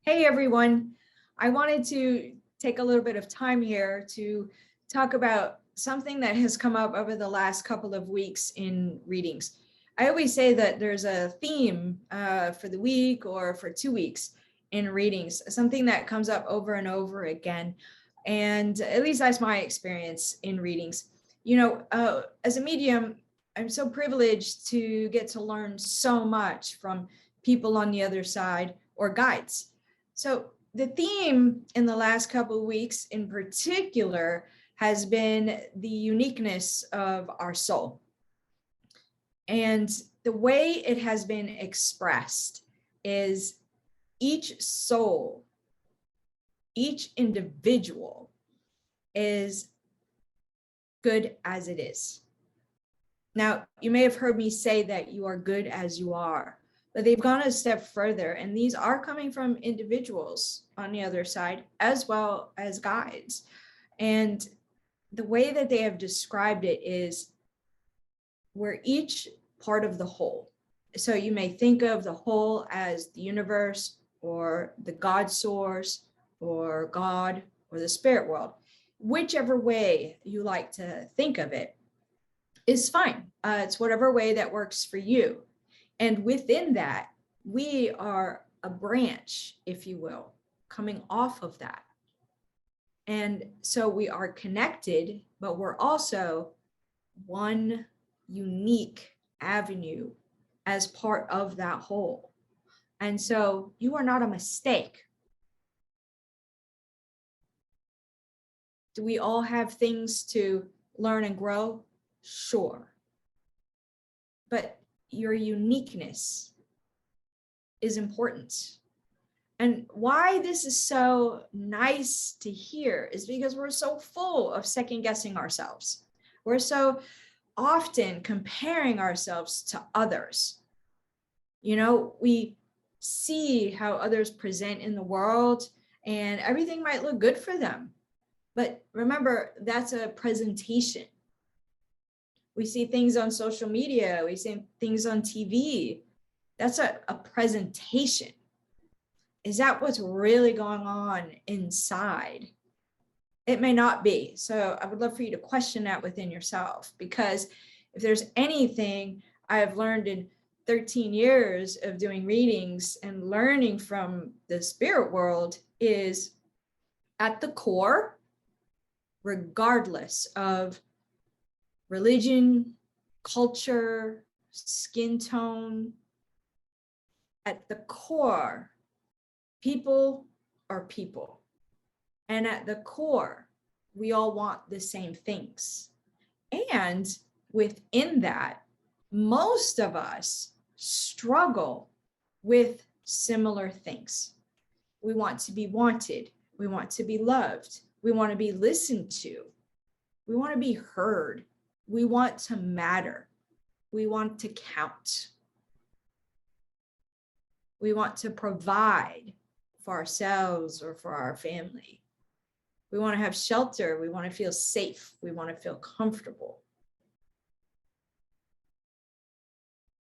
Hey everyone, I wanted to take a little bit of time here to talk about something that has come up over the last couple of weeks in readings. I always say that there's a theme for the week or for 2 weeks in readings, something that comes up over and over again. And at least that's my experience in readings. As a medium, I'm so privileged to get to learn so much from people on the other side or guides. So the theme in the last couple of weeks in particular has been the uniqueness of our soul. And the way it has been expressed is each soul, each individual is good as it is. Now, you may have heard me say that you are good as you are, but they've gone a step further, and these are coming from individuals on the other side as well as guides. And the way that they have described it is we're each part of the whole. So you may think of the whole as the universe or the God source or God or the spirit world. Whichever way you like to think of it is fine. It's whatever way that works for you. And within that, we are a branch, if you will, coming off of that. And so we are connected, but we're also one unique avenue as part of that whole. And so you are not a mistake. Do we all have things to learn and grow? Sure. But your uniqueness is important. And why this is so nice to hear is because we're so full of second guessing ourselves. We're so often comparing ourselves to others. We see how others present in the world and everything might look good for them. But remember, that's a presentation. We see things on social media, we see things on TV. That's a presentation. Is that what's really going on inside? It may not be. So I would love for you to question that within yourself, because if there's anything I've learned in 13 years of doing readings and learning from the spirit world is at the core, regardless of religion, culture, skin tone, at the core, people are people. And at the core, we all want the same things. And within that, most of us struggle with similar things. We want to be wanted. We want to be loved. We want to be listened to. We want to be heard. We want to matter. We want to count. We want to provide for ourselves or for our family. We want to have shelter. We want to feel safe. We want to feel comfortable.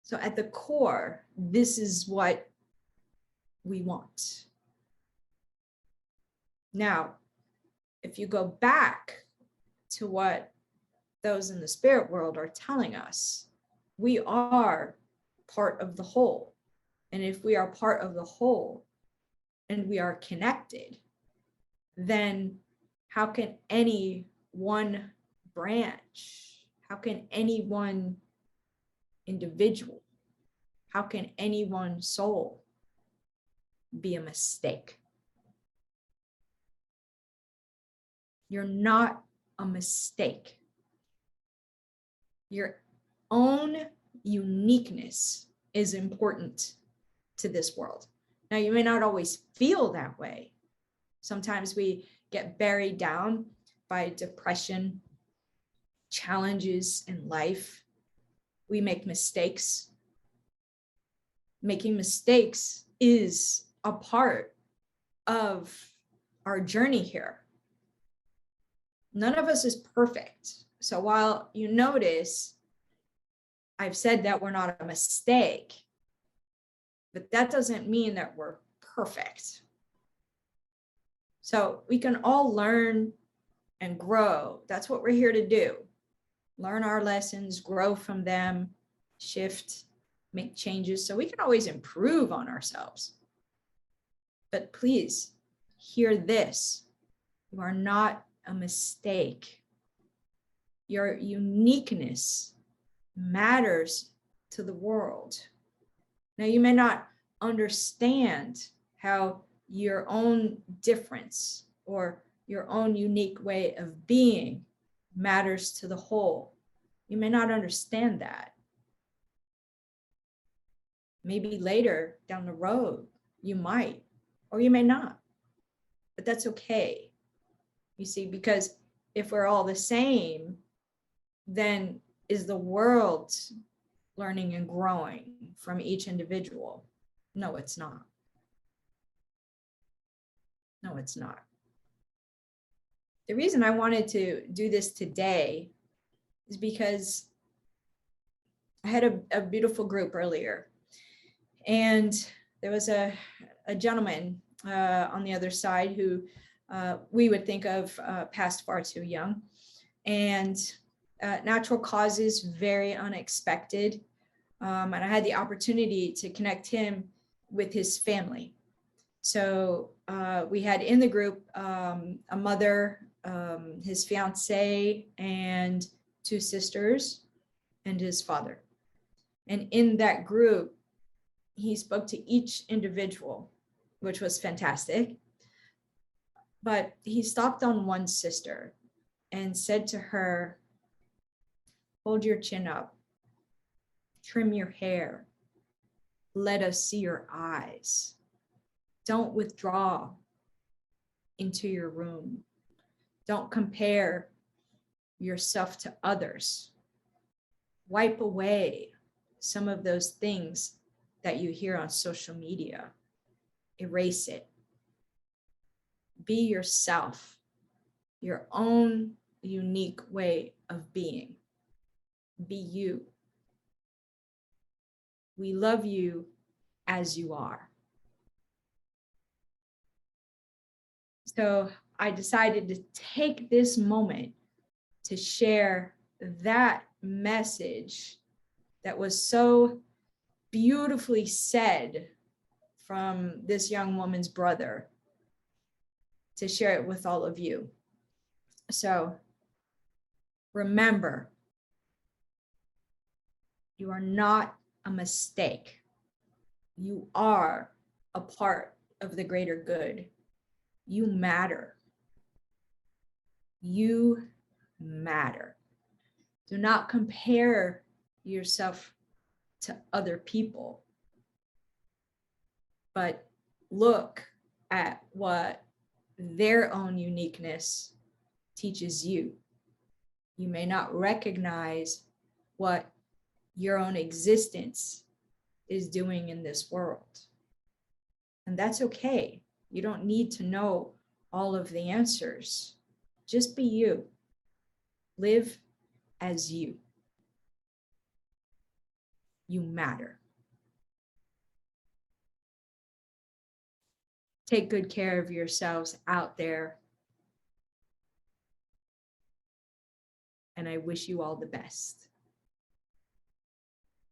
So at the core, this is what we want. Now, if you go back to what those in the spirit world are telling us, we are part of the whole. And if we are part of the whole and we are connected, then how can any one branch, how can any one individual, how can any one soul be a mistake? You're not a mistake. Your own uniqueness is important to this world. Now, you may not always feel that way. Sometimes we get buried down by depression, challenges in life. We make mistakes. Making mistakes is a part of our journey here. None of us is perfect. So while you notice, I've said that we're not a mistake, but that doesn't mean that we're perfect. So we can all learn and grow. That's what we're here to do. Learn our lessons, grow from them, shift, make changes. So we can always improve on ourselves. But please hear this. You are not a mistake. Your uniqueness matters to the world. Now, you may not understand how your own difference or your own unique way of being matters to the whole. You may not understand that. Maybe later down the road, you might, or you may not, but that's okay. You see, because if we're all the same, then is the world learning and growing from each individual? No, it's not. No, it's not. The reason I wanted to do this today is because I had a beautiful group earlier, and there was a gentleman on the other side who we would think of passed far too young, and natural causes, very unexpected. And I had the opportunity to connect him with his family. So we had in the group a mother, his fiance, and two sisters, and his father. And in that group, he spoke to each individual, which was fantastic. But he stopped on one sister and said to her, "Hold your chin up, trim your hair, let us see your eyes. Don't withdraw into your room. Don't compare yourself to others. Wipe away some of those things that you hear on social media. Erase it. Be yourself, your own unique way of being. Be you. We love you as you are." So I decided to take this moment to share that message that was so beautifully said from this young woman's brother, to share it with all of you. So remember, you are not a mistake. You are a part of the greater good. You matter. You matter. Do not compare yourself to other people, but look at what their own uniqueness teaches you. You may not recognize what your own existence is doing in this world. And that's okay. You don't need to know all of the answers. Just be you. Live as you. You matter. Take good care of yourselves out there. And I wish you all the best.